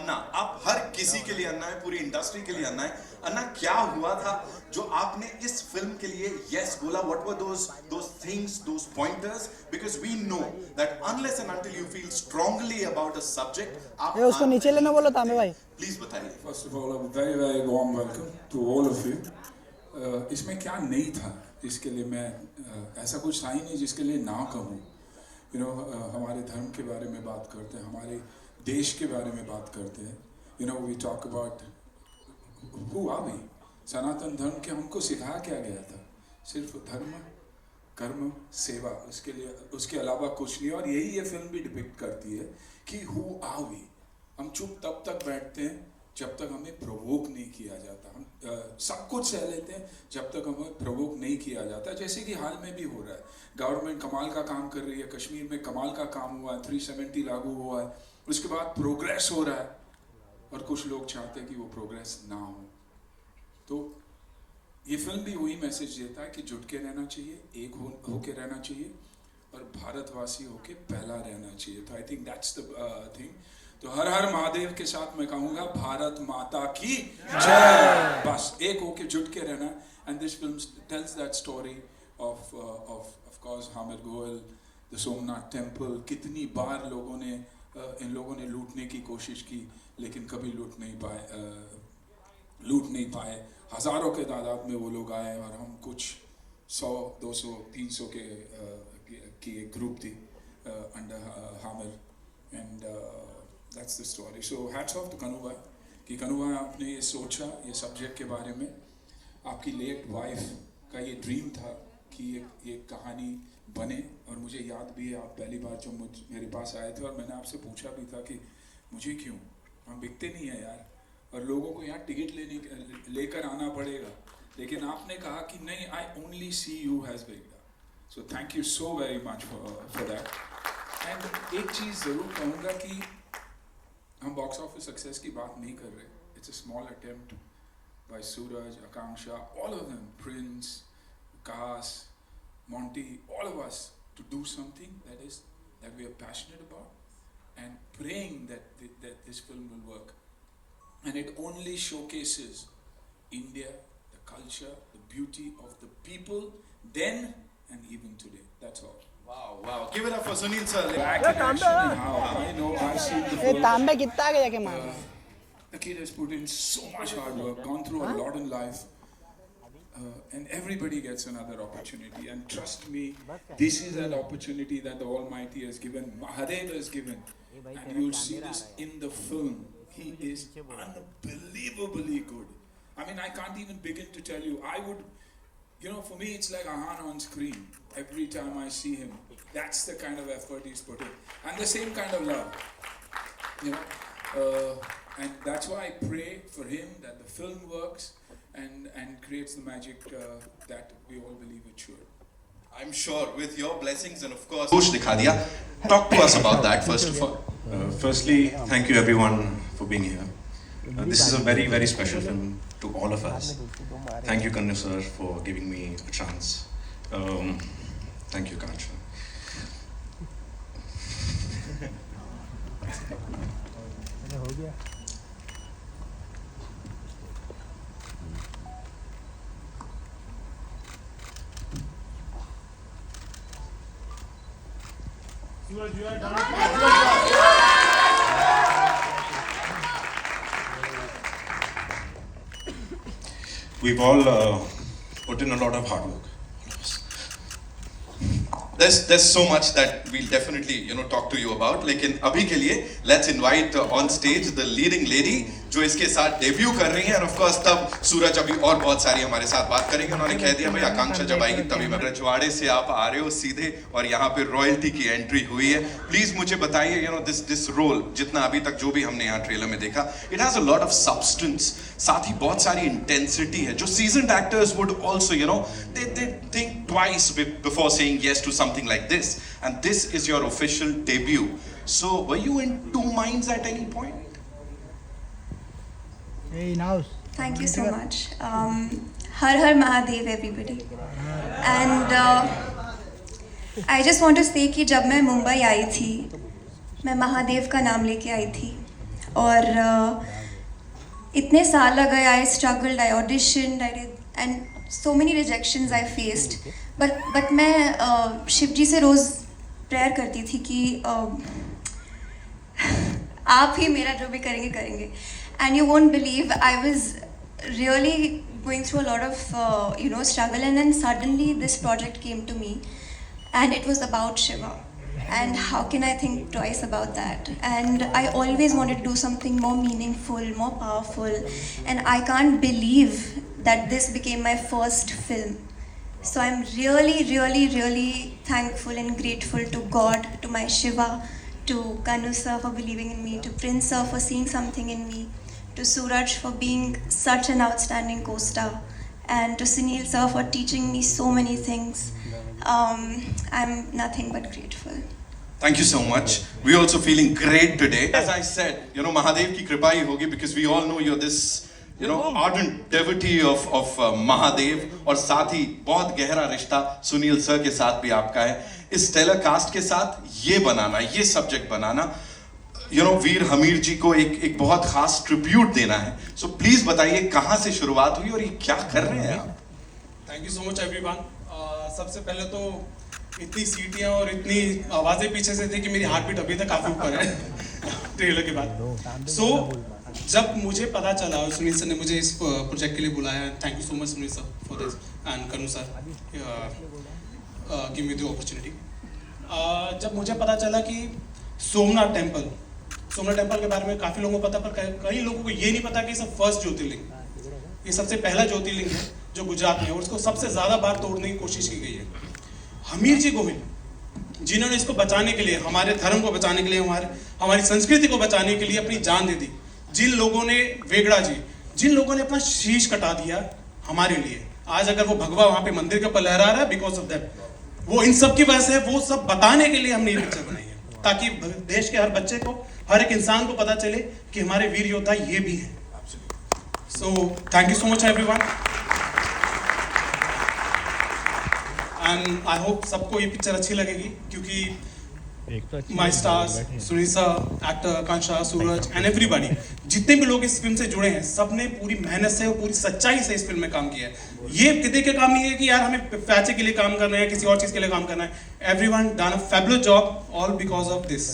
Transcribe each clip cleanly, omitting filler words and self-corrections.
अन्ना, आप हर किसी के लिए अन्ना है, पूरी इंडस्ट्री के लिए अन्ना है। अन्ना, क्या हुआ था जो आपने इस फिल्म के लिए यस बोला? What were those things, those pointers? Because we know that unless and until you feel strongly about a subject, आप उसको नीचे लेना बोलो तांबे भाई। प्लीज बताइए। First of all, a very very warm welcome to all of you. इसमें क्या नहीं था जिसके लिए मैं ऐसा कुछ था ही नहीं जिसके लिए ना कहूँ। हमारे धर्म के बारे में बात करते हैं, हमारे देश के बारे में बात करते हैं। We talk about who are we. Sanatan Dharma के हमको सिखाया क्या गया था? सिर्फ धर्म, कर्म, सेवा, उसके अलावा कुछ नहीं। और यही ये फिल्म भी डिपिक्ट करती है कि हु आर वी। हम चुप तब तक बैठते हैं जब तक हमें प्रोवोक नहीं किया जाता। हम सब कुछ सह लेते हैं जब तक हमें प्रोवोक नहीं किया जाता। जैसे कि हाल में भी हो रहा है, गवर्नमेंट कमाल का काम कर रही है, कश्मीर में कमाल का काम हुआ है, 370 लागू हुआ है, उसके बाद प्रोग्रेस हो रहा है, और कुछ लोग चाहते हैं कि वो प्रोग्रेस ना हो। तो ये फिल्म भी वही मैसेज देता है कि जुट के रहना चाहिए, एक होके रहना चाहिए, और भारतवासी होके पहला रहना चाहिए। तो I think that's the thing. तो हर हर महादेव के साथ मैं कहूँगा भारत माता की जय। बस एक होके जुट के रहना। And this film tells that story of course Hamir Goyal, the Somnath temple. कितनी बार इन लोगों ने लूटने की कोशिश की, लेकिन कभी लूट नहीं पाए। हजारों के तादाद में वो लोग आए, और हम कुछ 100, 200, 300 की एक ग्रुप थी under Hamir. And that's the story. So hats off to Kanu bhai कि कनु भाई आपने ये सोचा, ये सब्जेक्ट के बारे में। आपकी लेट वाइफ का ये ड्रीम था कि ये कहानी बने, और मुझे याद भी है आप पहली बार जब मेरे पास आए थे, और मैंने आपसे पूछा भी था कि मुझे क्यों, हम बिकते नहीं है यार, और लोगों को यहाँ टिकट लेकर आना पड़ेगा। लेकिन आपने कहा कि नहीं, I only see you has बिगडा। So thank you so very much for that. And एक चीज़ ज़रूर कहूँगा कि हम बॉक्स ऑफिस सक्सेस की बात नहीं कर रहे। It's a small attempt by Suraj, Akanksha, all of them, Prince, कास, Monty, all of us, to do something that we are passionate about, and praying that this film will work. And it only showcases India, the culture, the beauty of the people then and even today. That's all. Wow. Give it up for Sunil sir. Back in action and how I know I've seen the ये film. तांबे कितना आगे जाके मार। The kid has put in so much hard work, gone through a lot in life, and everybody gets another opportunity. And trust me, this is an opportunity that the Almighty has given, Mahadev has given, and you'll see this in the film. He is unbelievably good. I mean, I can't even begin to tell you. For me, it's like Ahan on screen. Every time I see him, that's the kind of effort he's put in, and the same kind of love. And that's why I pray for him that the film works and creates the magic that we all believe it should. I'm sure with your blessings and of course Kush dikha diya. Talk to us about that first of all. Firstly, thank you everyone for being here. This is a very very special film to all of us. Thank you Kannu sir for giving me a chance. Thank you Kansha. हो गया। We've all put in a lot of hard work. There's so much that we'll definitely talk to you about. लेकिन अभी के लिए let's invite on stage the leading lady जो इसके साथ debut कर रही हैं, and of course तब सूरज अभी और बहुत सारी हमारे साथ बात करेंगे। उन्होंने कह दिया भाई आकांक्षा जब आएगी तभी मैं। रजवाड़े से आप आ रहे हो सीधे, और यहाँ पे रॉयल्टी की एंट्री हुई है। प्लीज मुझे बताइए दिस रोल, जितना अभी तक जो भी हमने यहाँ ट्रेलर में देखा, it has a lot of substance, साथ ही बहुत सारी इंटेंसिटी है जो seasoned actors would also they think twice before saying yes to something like this, and this is your official debut. So were you in two minds at any point? Hey, now. Thank you so much. Har Har Mahadev everybody. And I just want to say कि जब मैं मुंबई आई थी, मैं महादेव का नाम लेके आई थी, और इतने साल लगे, आई struggled, I auditioned, I did, and so many rejections I faced, but मैं शिव जी से रोज़ प्रेयर करती थी कि आप ही मेरा जो भी करेंगे करेंगे. And you won't believe, I was really going through a lot of struggle, and then suddenly this project came to me, and it was about Shiva, and how can I think twice about that? And I always wanted to do something more meaningful, more powerful, and I can't believe that this became my first film. So I'm really, really, really thankful and grateful to God, to my Shiva, to Kanu sir for believing in me, to Prince sir for seeing something in me, to Suraj for being such an outstanding co-star, and to Sunil sir for teaching me so many things. I'm nothing but grateful. Thank you so much. We're also feeling great today. As I said, Mahadev ki kripa hi hogi, because we all know you're this, ardent devotee of Mahadev, और साथ ही बहुत गहरा रिश्ता Sunil sir के साथ भी आपका है. इस स्टेलर कास्ट के साथ ये बनाना, ये सब्जेक्ट बनाना, वीर हमीर जी को एक बहुत खास ट्रिब्यूट देना है. सो प्लीज बताइए कहां से शुरुआत हुई और ये क्या कर रहे हैं आप? Thank you so much everyone. सबसे पहले तो इतनी सीटियां और इतनी आवाजें पीछे से थी कि मेरी हार्ट बीट अभी तक काफी ऊपर है ट्रेलर के बाद. सो जब मुझे पता चला और सुनील सर ने मुझे इस प्रोजेक्ट के लिए बुलाया, thank you so much Sunil sir for this, and Kanu sir give me the opportunity. जब मुझे पता चला कि सोमनाथ टेम्पल के बारे में काफी लोगों को पता, पर कई लोगों को ये नहीं पता कि सब फर्स्ट ज्योतिर्लिंग, ये सबसे पहला ज्योतिर्लिंग है जो गुजरात में है, और उसको सबसे ज्यादा बार तोड़ने की कोशिश की गई है. हमीर जी गोहिल, जिन्होंने इसको बचाने के लिए, हमारे धर्म को बचाने के लिए, हमारी संस्कृति को बचाने के लिए अपनी जान दे दी. जिन लोगों ने, वेगड़ा जी, जिन लोगों ने अपना शीश कटा दिया हमारे लिए, आज अगर वो भगवा वहां पे मंदिर के ऊपर लहरा रहा है, बिकॉज ऑफ दैट, वो इन सब की वजह से, वो सब बताने के लिए हमने ये पिक्चर बनाई है, ताकि देश के हर बच्चे को, हर एक इंसान को पता चले कि हमारे वीर योद्धा ये भी हैं. सो thank you so much everyone, and I hope सबको ये पिक्चर अच्छी लगेगी, क्योंकि my stars, Sunil sir, actor Akanksha, Suraj and everybody, जितने भी लोग इस फिल्म से जुड़े हैं, सबने पूरी मेहनत से और पूरी सच्चाई से इस फिल्म में काम किया है. ये किसी के काम नहीं है कि यार हमें पैसे के लिए काम करना है, किसी और चीज के लिए काम करना है. Everyone done a fabulous job, all because of this,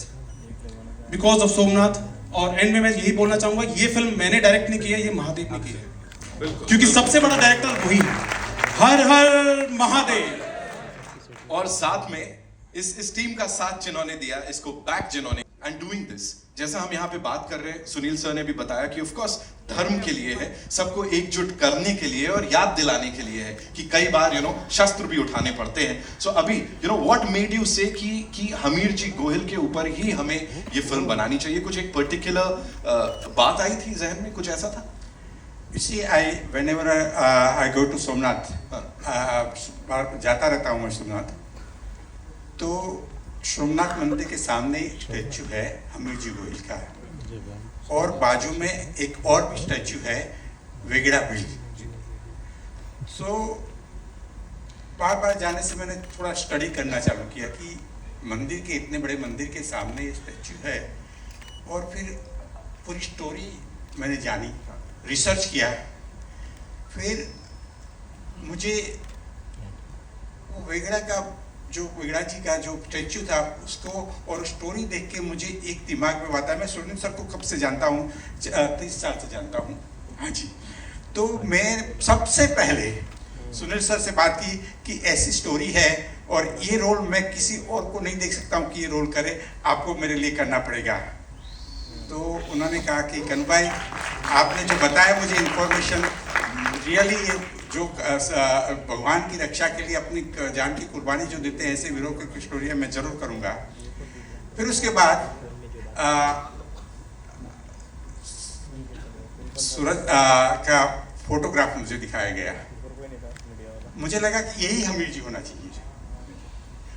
because of Somnath. और एंड में मैं यही बोलना चाहूंगा, ये फिल्म मैंने डायरेक्ट नहीं की है, ये महादेव ने की है, क्योंकि सबसे बड़ा डायरेक्टर वही है. हर हर महादेव. और साथ में इस टीम का साथ जिन्होंने दिया, इसको बैक जिन्होंने, एंड डूइंग दिस, जैसा हम यहाँ पे बात कर रहे हैं, सुनील सर ने भी बताया कि ऑफ कोर्स धर्म के लिए है, सबको एकजुट करने के लिए और याद दिलाने के लिए है कि कई बार शस्त्र भी उठाने पड़ते हैं. सो अभी व्हाट मेड यू से कि हमीर जी गोहिल के ऊपर ही हमें ये फिल्म बनानी चाहिए? कुछ एक पर्टिकुलर बात आई थी जहन में, कुछ ऐसा था? You see, whenever I go to Somnath, जाता रहता हूँ मैं सोमनाथ, तो सोमनाथ मंदिर के सामने एक स्टैचू है हमीर जी गोहिल का, और बाजू में एक और भी स्टैचू है वेगड़ा बिल. सो बार बार जाने से मैंने थोड़ा स्टडी करना चालू किया कि मंदिर के, इतने बड़े मंदिर के सामने ये स्टैचू है, और फिर पूरी स्टोरी मैंने जानी, रिसर्च किया. फिर मुझे वो वेगड़ा जी का जो स्टैचू था उसको और स्टोरी देख के मुझे एक दिमाग में बात आया. मैं सुनील सर को कब से जानता हूँ, 30 साल से जानता हूँ. हाँ जी. तो मैं सबसे पहले सुनील सर से बात की कि ऐसी स्टोरी है और ये रोल मैं किसी और को नहीं देख सकता हूँ कि ये रोल करे, आपको मेरे लिए करना पड़ेगा. तो उन्होंने कहा कि कनु भाई, आपने जो बताया मुझे इन्फॉर्मेशन, रियली जो भगवान की रक्षा के लिए अपनी जान की कुर्बानी जो देते हैं, ऐसे वीरों की स्टोरी मैं जरूर करूँगा. फिर उसके बाद सूरज का फोटोग्राफ मुझे दिखाया गया. मुझे लगा कि यही हमीर जी होना चाहिए.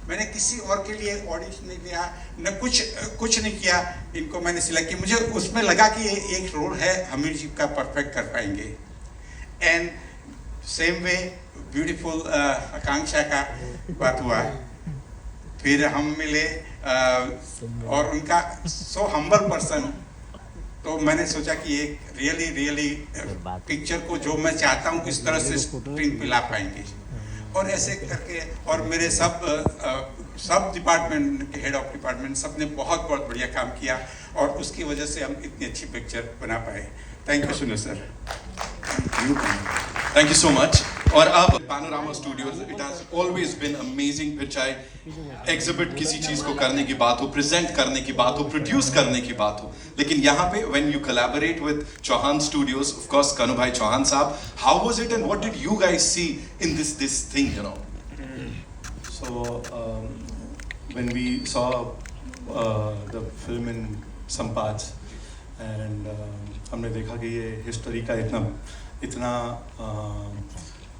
मैंने किसी और के लिए ऑडिशन नहीं लिया, न कुछ नहीं किया. इनको मैंने सिलेक्ट किया. मुझे उसमें लगा कि ये एक रोल है, हमीर जी का परफेक्ट कर पाएंगे. एंड सेम वे ब्यूटीफुल आकांक्षा का बात हुआ. फिर हम मिले और उनका सो हम्बल पर्सन, तो मैंने सोचा कि एक रियली पिक्चर को जो मैं चाहता हूँ इस तरह से स्क्रीन पे ला पाएंगे, और ऐसे करके, और मेरे सब डिपार्टमेंट के हेड ऑफ डिपार्टमेंट सब ने बहुत बढ़िया काम किया, और उसकी वजह से हम इतनी अच्छी पिक्चर बना पाए. Thank you Sunil sir. Thank you so much. और अब Panorama Studios, it has always been amazing. फिर चाहे exhibit किसी चीज को करने की बात हो, present करने की बात हो, produce करने की बात हो, लेकिन यहाँ पे when you collaborate with Chauhan Studios, of course Kanu Bhai Chauhan साहब, how was it and what did you guys see in this thing, you know? So when we saw the film in some parts and हमने देखा कि ये history का इतना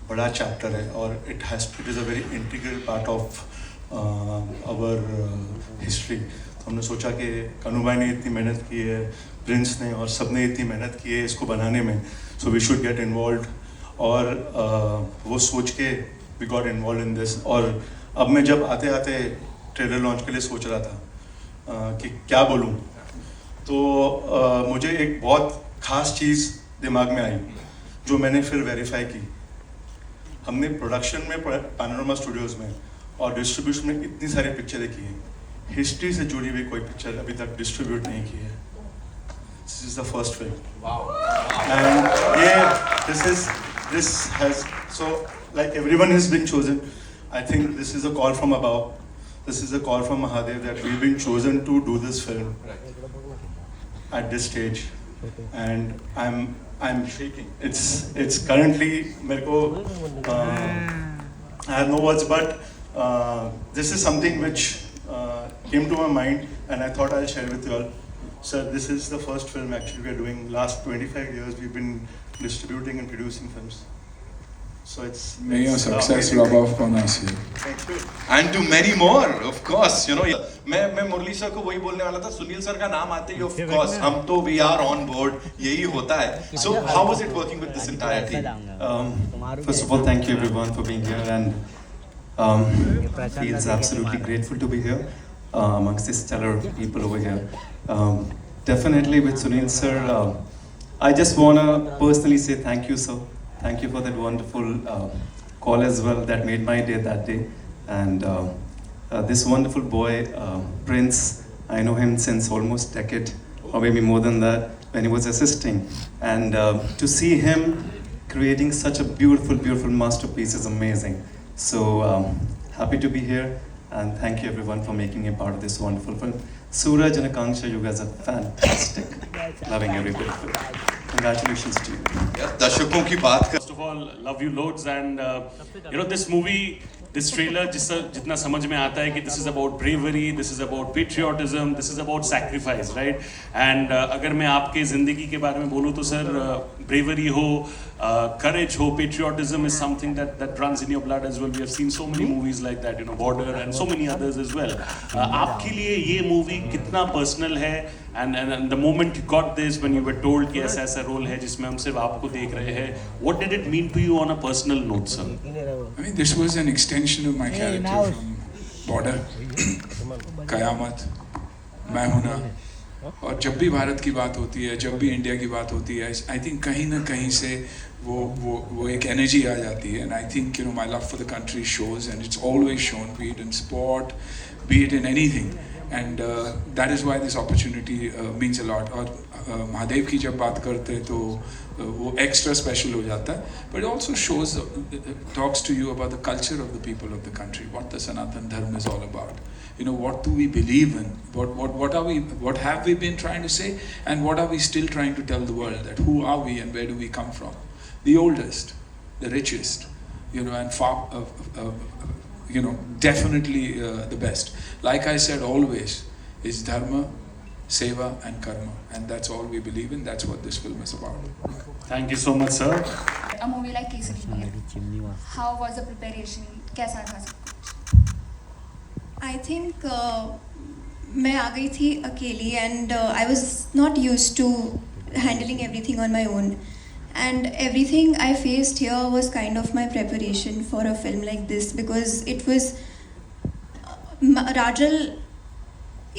बड़ा chapter है, और it is a very integral part of our history. तो हमने सोचा कि कनु भाई ने इतनी मेहनत की है, प्रिंस ने और सब ने इतनी मेहनत की है इसको बनाने में, so we should get involve. और वो सोच के we got involve in this. और अब मैं जब आते आते ट्रेलर लॉन्च के लिए सोच रहा था कि क्या बोलूँ, तो मुझे एक बहुत ख़ास चीज़ दिमाग में आई जो मैंने फिर वेरीफाई की. हमने प्रोडक्शन में पैनोरामा स्टूडियोज़ में और डिस्ट्रीब्यूशन में इतनी सारी पिक्चरें की हैं, हिस्ट्री से जुड़ी हुई कोई पिक्चर अभी तक डिस्ट्रीब्यूट नहीं की है. This is the first film. And ये this has, so like everyone has been chosen. I think this is a call from above. This is a call from Mahadev that we've been chosen to do this film at this stage, and I'm shaking. It's currently मेरे को I have no words, but this is something which came to my mind and I thought I'll share with you all. Sir, this is the first film actually we are doing. Last 25 years we've been distributing and producing films. So it's May your success amazing rub thing. off on us here. Thank you. And to many more, of course, you know. मैं मुरली sir को वही बोलने वाला था. Sunil sir का नाम आते ही of course हम तो we are on board. यही होता है. So how was it working with this entire team? First of all, thank you everyone for being here, and feels absolutely grateful to be here amongst these stellar people over here. Definitely with Sunil sir, I just wanna personally say thank you, sir. Thank you for that wonderful call as well that made my day that day. And this wonderful boy, Prince, I know him since almost a decade or maybe more than that when he was assisting. And to see him creating such a beautiful masterpiece is amazing. So happy to be here, and thank you everyone for making me a part of this wonderful film. Suraj and Akanksha, you guys are fantastic. Loving every bit of it. Congratulations to you. दर्शकों की बात कर. First of all, love you loads, and you know this movie, this trailer जितना समझ में आता है कि this is about bravery, this is about patriotism, this is about sacrifice, right? And अगर मैं आपके ज़िंदगी के बारे में बोलूँ तो सर bravery हो, courage हो, patriotism is something that runs in your blood as well. We have seen so many movies like that, you know, Border and so many others as well. आपके लिए ये movie कितना personal है, and the moment you got this, when you were told कि ऐसा role है जिसमें हम सिर्फ आपको देख रहे हैं, what did it mean to you on a personal note, sir? I mean, this was an extension of my character from Border, Kayamat, मैं हूं ना. और जब भी भारत की बात होती है, जब भी इंडिया की बात होती है, आई थिंक कहीं ना कहीं से वो एक एनर्जी आ जाती है. And I think you know my love for the country shows, and it's always shown, B it in sport, B it in anything. And that is why this opportunity means a lot. और महादेव की जब बात करते हैं तो वो extra special हो जाता है. But also shows, talks to you about the culture of the people of the country, what the Sanatan Dharma is all about. You know, what do we believe in? What have we been trying to say, and what are we still trying to tell the world? That who are we and where do we come from? The oldest, the richest, you know, and far, you know, definitely the best. Like I said, always is dharma, seva, and karma, and that's all we believe in. That's what this film is about. Thank you so much, sir. A movie like Kesari, how was the preparation? कैसा था सब? I think मैं आ गई थी अकेली, and I was not used to handling everything on my own, and everything I faced here was kind of my preparation for a film like this, because it was Rajal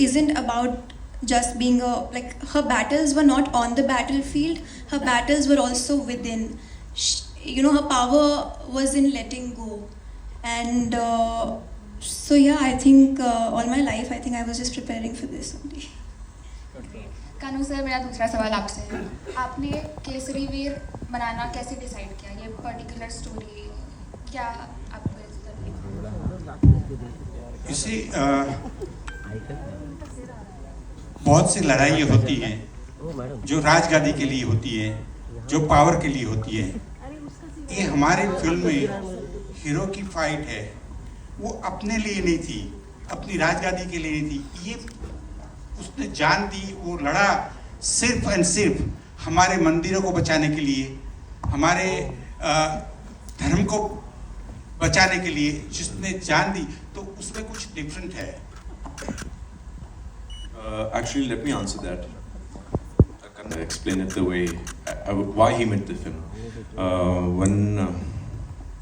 isn't about just being her battles were not on the battlefield, her battles were also within. Her power was in letting go. And so yeah, I think all my life I think I was just preparing for this only. Kanu sir, मेरा दूसरा सवाल आपसे है, आपने केसरी वीर बनाना कैसे decide किया? ये particular story क्या आपको इसी बहुत सी लड़ाइयाँ होती हैं जो राजगादी के लिए होती है, जो पावर के लिए होती है। ये हमारे फिल्म में हीरो की फाइट है, वो अपने लिए नहीं थी, अपनी राजगादी के लिए नहीं थी। ये उसने जान दी, वो लड़ा सिर्फ एंड सिर्फ हमारे मंदिरों को बचाने के लिए, हमारे धर्म को बचाने के लिए जिसने जान दी, तो उसमें कुछ डिफरेंट है। Actually, let me answer that. I can explain it the way why he made the film. When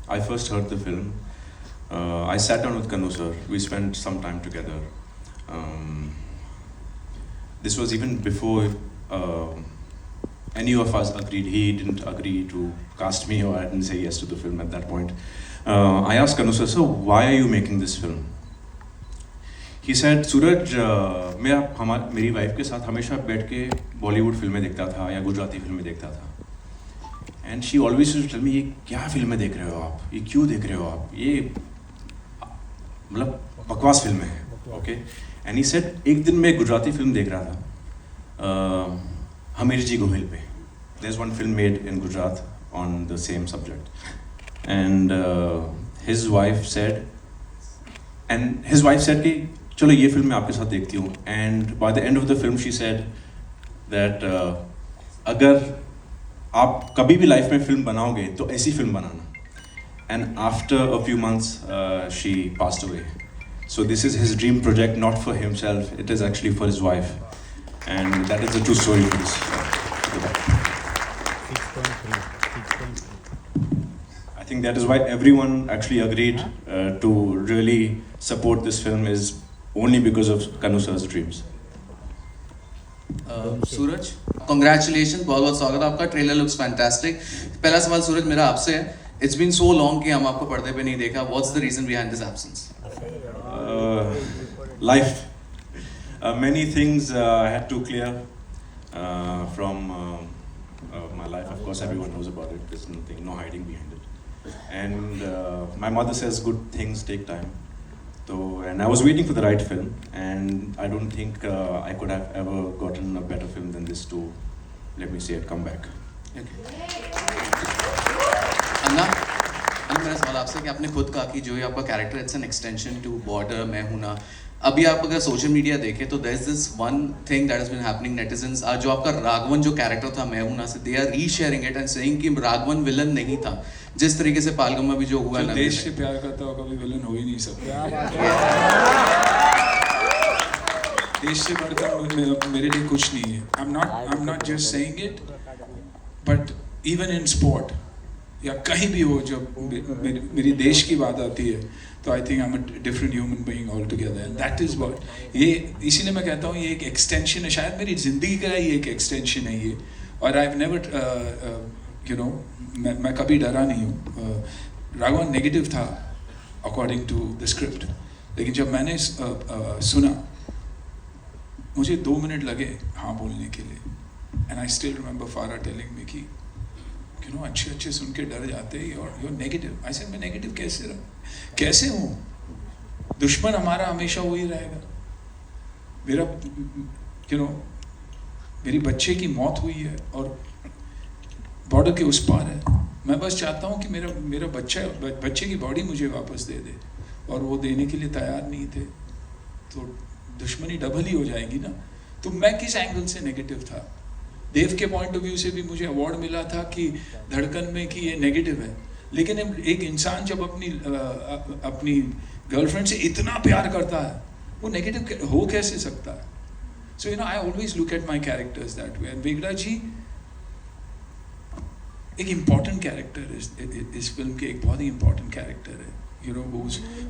I first heard the film, I sat down with Kanu sir. We spent some time together. This was even before any of us agreed. He didn't agree to cast me, or I didn't say yes to the film at that point. I asked Kanu sir, so why are you making this film? He said, सूरज, मैं मेरी wife के साथ हमेशा बैठ के बॉलीवुड फिल्में देखता था या गुजराती फिल्में देखता था, and she always used to tell me, ये क्या फिल्में देख रहे हो आप, ये क्यों देख रहे हो आप, ये मतलब बकवास फिल्में हैं, ओके। एंड ही सेड, एक दिन मैं गुजराती फिल्म देख रहा था हमीरजी गोहिल पे, there is one film made in Gujarat on the same subject, and his wife said कि चलो ये फिल्म मैं आपके साथ देखती हूँ। And by the end of the film she said that अगर आप कभी भी लाइफ में फिल्म बनाओगे तो ऐसी film banana. And after a few months she passed away. So this is his dream project, not for himself, it is actually for his wife, and that is the true story for this. I think that is why everyone actually agreed to really support this film, is only because of Kanu sir's dreams. Suraj, congratulations, बहुत बहुत स्वागत आपका, trailer looks fantastic. पहला सवाल सूरज मेरा आपसे है, it's been so long कि हम आपको पर्दे पे नहीं देखा, what's the reason behind this absence? Life, many things I had to clear from my life. Of course, everyone knows about it. There's nothing, no hiding behind it. And my mother says good things take time. So, and I was waiting for the right film, and I don't think I could have ever gotten a better film than this to, let me say it, come back. अन्ना, मेरा सवाल आपसे कि आपने खुद कहा कि जो ये आपका character it's an extension to border, मैं हूं ना। अभी आप अगर सोशल मीडिया देखें तो there is this one thing that has been happening, netizens जो आपका राघवन जो कैरेक्टर था मैं हूं ना से, they are resharing it and saying कि राघवन विलन नहीं था, जिस तरीके से पालगम में भी जो हुआ ना, देश से प्यार करता हो कभी विलन हो ही नहीं सकता। देश से बढ़कर मेरे लिए कुछ नहीं है। I am not just saying it, but even in sport या कहीं भी हो, जब मेरी देश की बात आती है तो I think I am a different human being all together, and that is what ये, इसीलिए मैं कहता हूँ ये एक एक्सटेंशन है, शायद मेरी जिंदगी का ही एक एक्सटेंशन है ये। और I have never you know, मैं कभी डरा नहीं हूँ। राघवन नेगेटिव था अकॉर्डिंग टू द स्क्रिप्ट, लेकिन जब मैंने सुना मुझे 2 मिनट लगे हाँ बोलने के लिए, एंड आई स्टिल रिमेंबर फारा टेलिंग मी कि यू नो अच्छे सुन के डर जाते हैं, you're नेगेटिव। आई सेड मैं नेगेटिव कैसे हूँ? दुश्मन हमारा हमेशा वही रहेगा। मेरा यू नो मेरी बच्चे की मौत हुई है और बॉर्डर के उस पार है, मैं बस चाहता हूँ कि मेरा बच्चे की बॉडी मुझे वापस दे दे, और वो देने के लिए तैयार नहीं थे, तो दुश्मनी डबल ही हो जाएगी ना। तो मैं किस एंगल से नेगेटिव था? देव के पॉइंट ऑफ व्यू से भी मुझे अवार्ड मिला था कि धड़कन में कि ये नेगेटिव है, लेकिन एक इंसान जब अपनी गर्लफ्रेंड से इतना प्यार करता है वो नेगेटिव हो कैसे सकता है? So you know I always look at my characters that way. And Vegda ji एक इम्पॉर्टेंट कैरेक्टर इस फिल्म के, एक बहुत ही इम्पॉर्टेंट कैरेक्टर है, you know,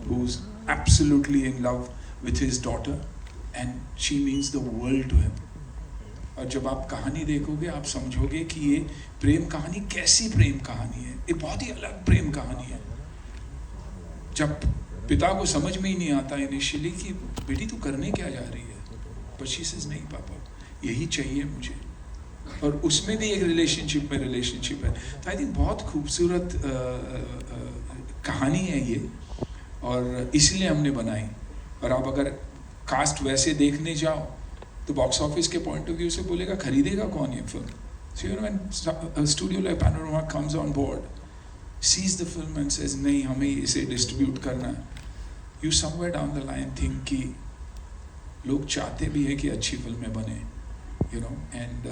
who's absolutely in love with his daughter, and she means the world to him. और जब आप कहानी देखोगे आप समझोगे कि ये प्रेम कहानी कैसी प्रेम कहानी है, ये बहुत ही अलग प्रेम कहानी है। जब पिता को समझ में ही नहीं आता इनिशियली कि बेटी तू करने क्या जा रही है, बट शी सेज नहीं पापा यही चाहिए मुझे, और उसमें भी एक रिलेशनशिप है। तो आई थिंक बहुत खूबसूरत कहानी है ये, और इसलिए हमने बनाई। और आप अगर कास्ट वैसे देखने जाओ तो बॉक्स ऑफिस के पॉइंट ऑफ व्यू से बोलेगा खरीदेगा कौन ये film. So you know when studio like panorama comes on board, sees the film and says नहीं हमें इसे डिस्ट्रीब्यूट करना है, you somewhere down the line think कि लोग चाहते भी हैं कि अच्छी फिल्में बने, you know, and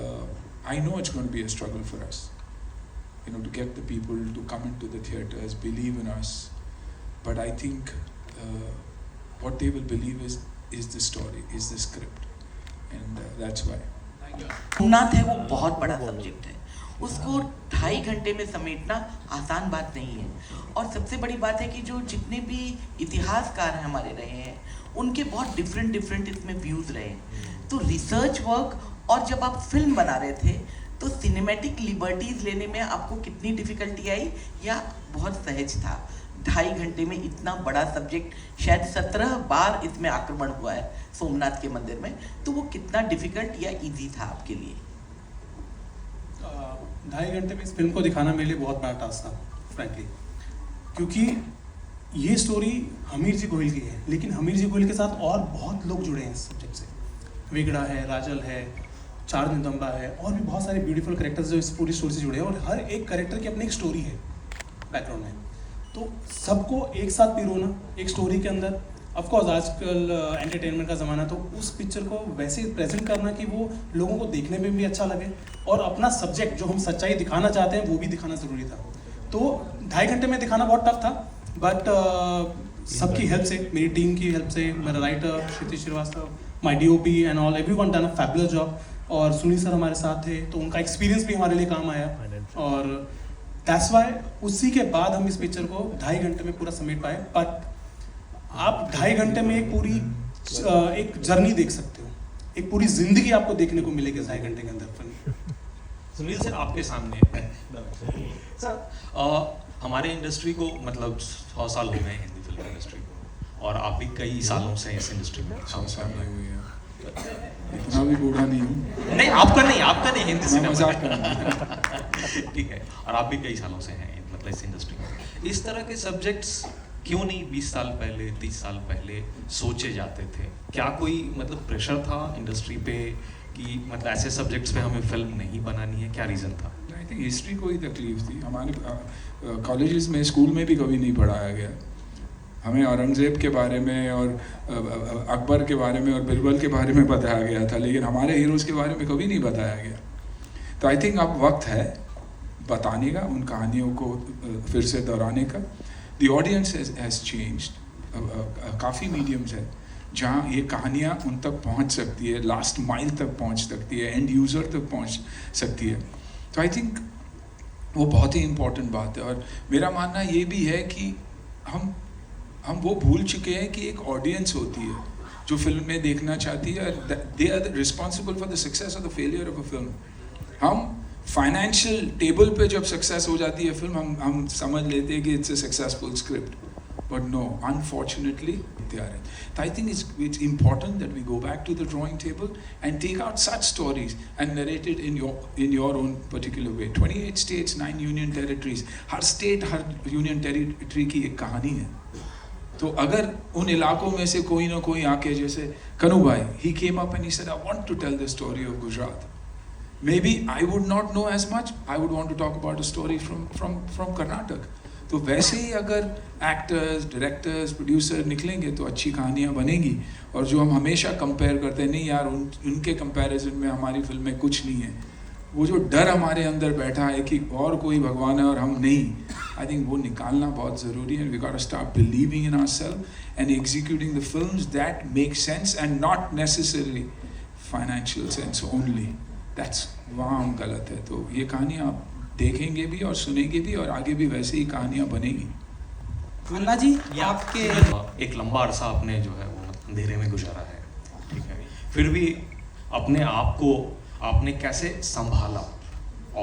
I know it's going to be a struggle for us, you know, to get the people to come into the theaters, believe in us, but I think what they will believe is the story, is the script, and that's why. Somnath है वो बहुत बड़ा subject है, उसको 2.5 घंटे में समेटना आसान बात नहीं है। और सबसे बड़ी बात है कि जो जितने भी इतिहासकार हैं हमारे रहे हैं उनके बहुत डिफरेंट इसमें व्यूज़ रहे हैं। तो रिसर्च वर्क, और जब आप फिल्म बना रहे थे तो सिनेमैटिक लिबर्टीज़ लेने में आपको कितनी डिफ़िकल्टी आई या बहुत सहज था? 2.5 घंटे में इतना बड़ा सब्जेक्ट, शायद 17 बार इसमें आक्रमण हुआ है सोमनाथ के मंदिर में, तो वो कितना डिफ़िकल्ट या ईजी था आपके लिए? 2.5 घंटे में इस फिल्म को दिखाना मेरे लिए बहुत बड़ा टास्क था फ्रैंकली, क्योंकि ये स्टोरी हमीर जी गोयल की है, लेकिन हमीर जी गोयल के साथ और बहुत लोग जुड़े हैं इस सब्जेक्ट से। वेगड़ा है, राजल है, चार निदम्बा है, और भी बहुत सारे ब्यूटीफुल कैरेक्टर्स जो इस पूरी स्टोरी से जुड़े हैं, और हर एक कैरेक्टर की अपनी एक स्टोरी है बैकग्राउंड में। तो सबको एक साथ पिरोना एक स्टोरी के अंदर, ऑफकोर्स आजकल एंटरटेनमेंट का ज़माना, तो उस पिक्चर को वैसे प्रेजेंट करना कि वो लोगों को देखने में भी अच्छा लगे, और अपना सब्जेक्ट जो हम सच्चाई दिखाना चाहते हैं वो भी दिखाना ज़रूरी था। तो 2.5 घंटे में दिखाना बहुत टफ था, बट सबकी हेल्प से, मेरी टीम की हेल्प से, मेरा writer Kshitij Shrivastava, my DOP and all, everyone done a fabulous job, और सुनील सर हमारे साथ थे तो उनका एक्सपीरियंस भी हमारे लिए काम आया, और दैट्स वाई उसी के बाद हम इस पिक्चर को 2.5 घंटे में पूरा समेट पाए। बट आप 2.5 घंटे में एक पूरी एक जर्नी देख सकते हो, एक पूरी जिंदगी आपको देखने को मिलेगी 2.5 घंटे के अंदर फिल्म। सुनील सर आपके सामने सर, हमारे इंडस्ट्री को मतलब 100 साल हो गए हिंदी फिल्म इंडस्ट्री को, और आप भी कई सालों से इस इंडस्ट्री में। 100 साल नहीं हुए हैं, इतना भी बूढ़ा नहीं हूँ। नहीं आपका नहीं हिंदी सिनेमा मजाक कर रहा हूँ। ठीक है, और आप भी कई सालों से हैं मतलब इस इंडस्ट्री में। इस तरह के सब्जेक्ट्स क्यों नहीं 20 साल पहले 30 साल पहले सोचे जाते थे? क्या कोई मतलब प्रेशर था इंडस्ट्री पे कि मतलब ऐसे सब्जेक्ट्स पे हमें फिल्म नहीं बनानी है? क्या रीज़न था? आई थिंक हिस्ट्री को ही तकलीफ थी। हमारे कॉलेजेस में, स्कूल में भी कभी नहीं पढ़ाया गया। हमें औरंगज़ेब के बारे में और अकबर के बारे में और बिरबल के बारे में बताया गया था, लेकिन हमारे हीरोज़ के बारे में कभी नहीं बताया गया। तो आई थिंक अब वक्त है बताने का, उन कहानियों को फिर से दोहराने का। The audience has changed. काफ़ी मीडियम्स है जहाँ ये कहानियाँ उन तक पहुँच सकती है, लास्ट माइल तक पहुँच सकती है, एंड यूज़र तक पहुँच सकती है। तो आई थिंक वो बहुत ही इम्पोर्टेंट बात है। और मेरा मानना ये भी है कि हम वो भूल चुके हैं कि एक ऑडियंस होती है जो फिल्म में देखना चाहती है, they are responsible for the success और the failure of a film. हम फाइनेंशियल टेबल पे जब सक्सेस हो जाती है फिल्म, हम समझ लेते हैं कि it's a successful script, but no, unfortunately they aren't. So I think it's important that we go back to the drawing table and take out such stories and narrate it in your own particular way. 28 states, 9 union territories. Her state, her union territory की एक कहानी है। तो अगर उन इलाकों में से कोई ना कोई आके, जैसे कनू भाई, he came up and he said, I want to tell the story of Gujarat. Maybe I would not know as much. I would want to talk about a story from Karnataka. तो वैसे ही अगर actors, directors, producer निकलेंगे तो अच्छी कहानियाँ बनेंगी। और जो हम हमेशा कंपेयर करते हैं, नहीं यार उनके कंपैरिजन में हमारी फिल्म में कुछ नहीं है, वो जो डर हमारे अंदर बैठा है कि और कोई भगवान है और हम नहीं, आई थिंक वो निकालना बहुत ज़रूरी है। We got to start believing in ourself and executing the films that make sense and not necessarily financial sense only. That's वहाँ हम गलत है। तो ये कहानियाँ आप देखेंगे भी और सुनेंगे भी, और आगे भी वैसे ही कहानियाँ बनेगी। अन्ना जी, आपके एक लंबा अरसा आपने जो है वो अंधेरे में गुजारा है, ठीक है, फिर भी अपने आप को आपने कैसे संभाला,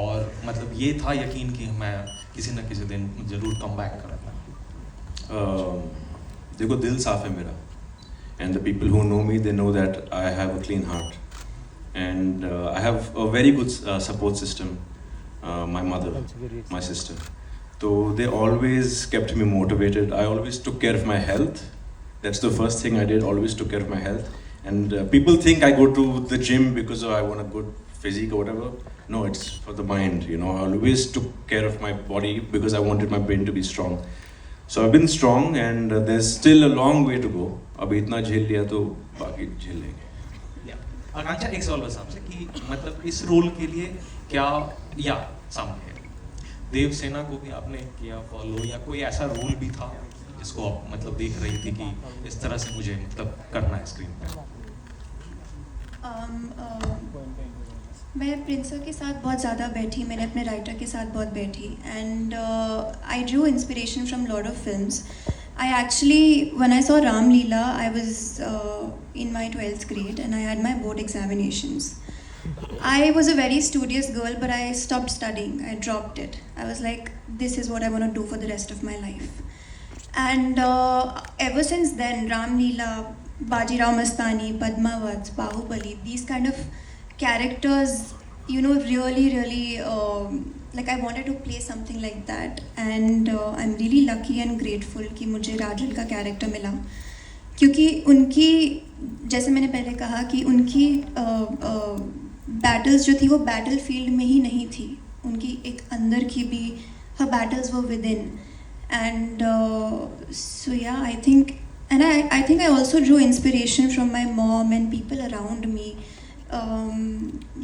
और मतलब ये था यकीन कि मैं किसी न किसी दिन ज़रूर कम बैक करूँगा? देखो, दिल साफ है मेरा, and the people who know me, they know that I have a clean heart, and I have a very good support system. My mother, my sister, so they always kept me motivated. I always took care of my health. That's the first thing I did, always took care of my health. And people think I go to the gym because I want a good physique or whatever. No, it's for the mind, you know. I always took care of my body because I wanted my brain to be strong. So I've been strong, and there's still a long way to go. अभी इतना झेल लिया तो बाकी झेल लेंगे। आकांक्षा, एक सवाल बस आपसे कि मतलब इस रोल के लिए क्या या सामने है देवसेना को भी आपने किया फॉलो, या कोई ऐसा रोल भी था जिसको आप मतलब देख रही थी कि इस तरह से मुझे मतलब करना है स्क्रीन पे? मैं प्रिंसर के साथ बहुत ज़्यादा बैठी, मैंने अपने राइटर के साथ बहुत बैठी, and I drew inspiration from lot of films. I actually, when I saw Ram Leela, I was in my 12th grade and I had my board examinations. I was a very studious girl, but I stopped studying. I dropped it. I was like, this is what I want to do for the rest of my life. And ever since then, Ram Leela, Bajirao Mastani, Padmavat, Bahubali, these kind of characters, you know, really like I wanted to play something like that, and I'm really lucky and grateful कि मुझे राजल का character मिला, क्योंकि उनकी, जैसे मैंने पहले कहा कि उनकी बैटल्स जो थी वो बैटल फील्ड में ही नहीं थी, उनकी एक अंदर की भी, her battles were within, and so yeah, I think I also drew inspiration from my mom and people around me.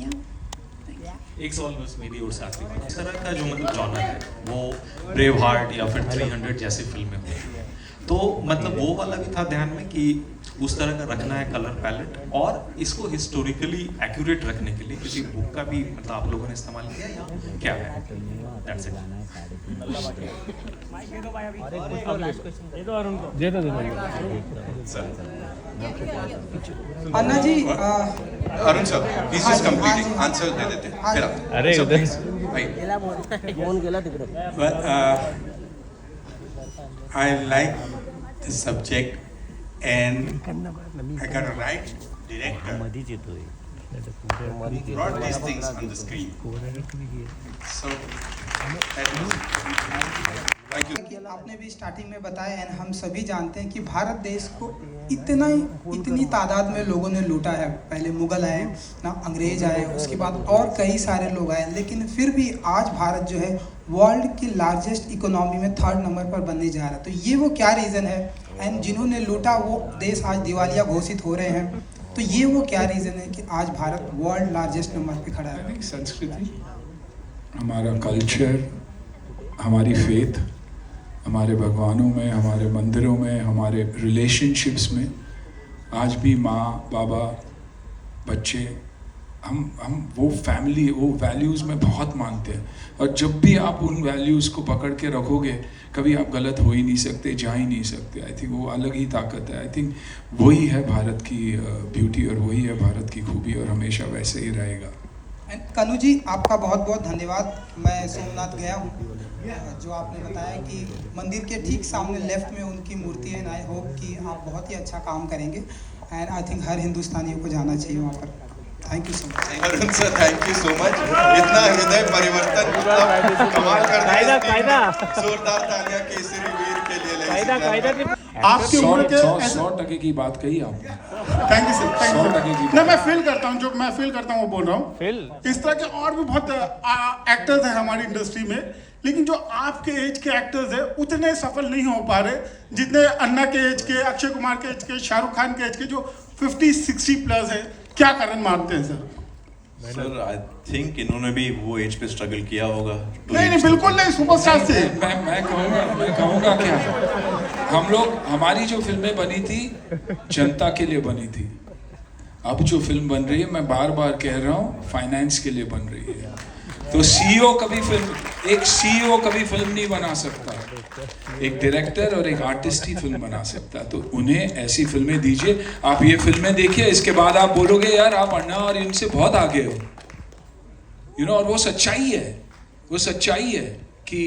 Yeah. एक सवाल बस मेरी ओर से आखिरी बात, इस तरह का जो मतलब जॉनर है वो ब्रेव हार्ट या फिर 300 जैसी फिल्में होती हैं, तो मतलब वो वाला भी था ध्यान में कि उस तरह का रखना है कलर पैलेट, और इसको हिस्टोरिकली एक्यूरेट रखने के लिए किसी बुक का भी मतलब आप लोगों ने इस्तेमाल किया या क्या है? That's it. Anna ji, Arun sir, please just completing answer दे देते हैं फिर आप। अरे उधर I like the subject and I got a right director who brought these things on the screen. So आपने भी स्टार्टिंग में बताया है, हम सभी जानते हैं कि भारत देश को इतनी तादाद में लोगों ने लूटा है। पहले मुगल आए ना, अंग्रेज आए, उसके बाद और कई सारे लोग आए, लेकिन फिर भी आज भारत जो है वर्ल्ड की लार्जेस्ट इकोनॉमी में 3rd नंबर पर बनने जा रहा है। तो ये वो क्या रीज़न है, एंड जिन्होंने लूटा वो देश आज दिवालिया घोषित हो रहे हैं, तो ये वो क्या रीज़न है कि आज भारत वर्ल्ड लार्जेस्ट नंबर पे खड़ा है? संस्कृति, हमारा कल्चर, हमारी फेथ, हमारे भगवानों में, हमारे मंदिरों में, हमारे रिलेशनशिप्स में आज भी माँ बाबा बच्चे हम वो फैमिली, वो वैल्यूज़ में बहुत मानते हैं, और जब भी आप उन वैल्यूज़ को पकड़ के रखोगे कभी आप गलत हो ही नहीं सकते, जा ही नहीं सकते। आई थिंक वो अलग ही ताकत है। आई थिंक वही है भारत की ब्यूटी और वही है भारत की खूबी, और हमेशा वैसे ही रहेगा। कनु जी, आपका बहुत बहुत धन्यवाद। मैं सोमनाथ गया हूँ, जो आपने बताया कि मंदिर के ठीक सामने लेफ्ट में उनकी मूर्ति है, एंड आई होप कि आप बहुत ही अच्छा काम करेंगे, एंड आई थिंक हर हिंदुस्तानियों को जाना चाहिए वहाँ पर। Thank you so much Arun sir, thank you so much. इतना हृदय परिवर्तन, कमाल कर दिया। जोरदार तालियां केसरी वीर के लिए। आपकी उम्र के 100% की बात कही आपने। थैंक यू सर, थैंक 100% की यू। ना, मैं फील करता हूँ, जो मैं फील करता हूँ वो बोल रहा हूँ। इस तरह के और भी बहुत एक्टर्स हैं हमारी इंडस्ट्री में, लेकिन जो आपके एज के एक्टर्स हैं उतने सफल नहीं हो पा रहे जितने अन्ना के एज के, अक्षय कुमार के एज के, शाहरुख खान के एज के, जो 50-60 प्लस है। क्या कारण मानते हैं सर? सर, आई थिंक इन्होंने भी वो एज पे स्ट्रगल किया होगा। नहीं, बिल्कुल नहीं, सुपरस्टार से। मैं कहूँगा क्या, हम लोग, हमारी जो फिल्में बनी थी जनता के लिए बनी थी, अब जो फिल्म बन रही है, मैं बार बार कह रहा हूँ, फाइनेंस के लिए बन रही है। तो एक सीईओ कभी फिल्म नहीं बना सकता। एक डायरेक्टर और एक आर्टिस्ट ही फिल्म बना सकता है, तो उन्हें ऐसी फिल्में दीजिए। आप ये फिल्में देखिए, इसके बाद आप बोलोगे यार आप अन्ना और इनसे बहुत आगे हो, यू नो। और वो सच्चाई है, वो सच्चाई है कि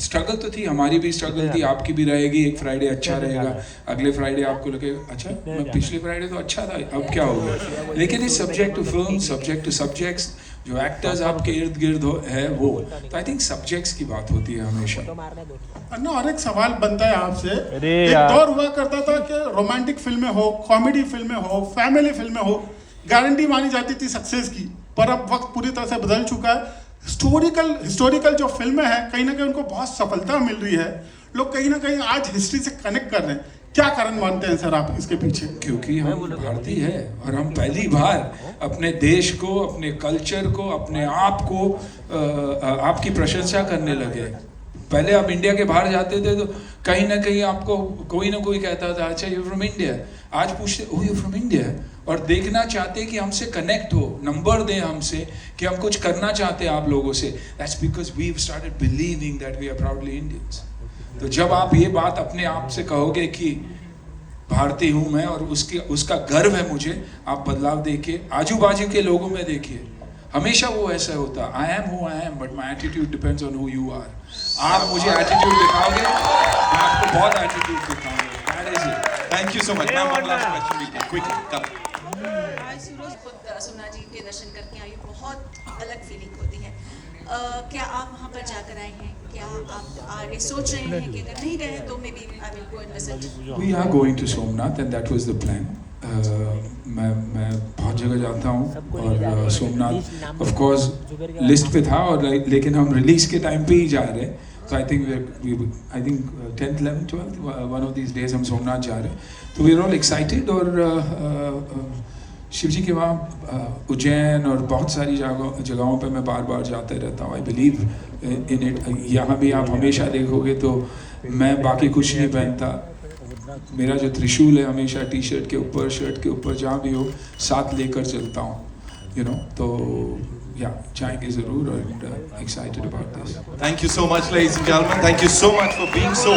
स्ट्रगल तो थी, हमारी भी स्ट्रगल थी, आपकी भी रहेगी। एक फ्राइडे अच्छा रहेगा, अगले फ्राइडे आपको लगे अच्छा मैं पिछले फ्राइडे तो अच्छा था, अब क्या हो गया। लेकिन इस subject to film, subject to subjects, जो एक्टर्स आपके इर्द गिर्द है वो, तो आई थिंक सब्जेक्ट्स की बात होती है हमेशा। अन्ना, और एक सवाल बनता है आपसे, एक दौर हुआ करता था कि रोमांटिक फिल्में हो, कॉमेडी फिल्में हो, फैमिली फिल्में हो, गारंटी मानी जाती थी सक्सेस की। पर अब वक्त पूरी तरह से बदल चुका है। हिस्टोरिकल जो फिल्में हैं कहीं ना कहीं उनको बहुत सफलता मिल रही है, लोग कहीं ना कहीं आज हिस्ट्री से कनेक्ट कर रहे हैं। क्या कारण मानते हैं सर आप इसके पीछे? क्योंकि हम भारतीय है और हम पहली बार अपने देश को, अपने कल्चर को, अपने आप को आपकी प्रशंसा करने लगे। पहले आप इंडिया के बाहर जाते थे तो कहीं ना कहीं आपको कोई ना कोई कहता था अच्छा यू फ्रॉम इंडिया। आज पूछते हो यू फ्रॉम इंडिया, और देखना चाहते कि हमसे कनेक्ट हो, नंबर दें हमसे कि हम कुछ करना चाहते हैं आप लोगों से। That's because we started believing that we are proudly Indians. तो जब आप ये बात अपने आप से कहोगे कि भारतीय हूँ मैं और उसका गर्व है मुझे, आप बदलाव देखिए, आजू बाजू के लोगों में देखिए, हमेशा वो ऐसा होता, I am who I am but my attitude depends on who you are. आप मुझे एटीट्यूड दिखाओगे, मैं आपको बहुत एटीट्यूड दिखाऊंगा। That is it. Thank you so much ma'am. One last question we take quickly, come. आज सूरज खुद सोमनाथ जी के दर्शन करके आई, बहुत अलग फीलिंग होती है। क्या आप वहाँ पर जाकर आए हैं? क्या आप आगे सोच रहे हैं कि अगर नहीं गए तो maybe I will go and visit? We are going to Somnath and that was the plan. मैं बहुत जगह जाता हूँ और सोमनाथ ऑफ कोर्स लिस्ट पे था, और लेकिन हम रिलीज के टाइम पे ही जा रहे हैं। So I think 10th, 11th, 12th, one of these days हम सोमनाथ जा रहे हैं। तो we are all excited। और शिव जी के वहाँ उज्जैन और बहुत सारी जगहों पे मैं बार बार जाते रहता हूँ। I believe in it. यहाँ भी आप हमेशा देखोगे तो मैं बाकी कुछ नहीं पहनता, मेरा जो त्रिशूल है हमेशा टी शर्ट के ऊपर, शर्ट के ऊपर, जहाँ भी हो साथ लेकर चलता हूँ, यू नो। तो या जाएंगे जरूर और excited about this. Thank you so much, ladies and gentlemen. Thank you so much for being so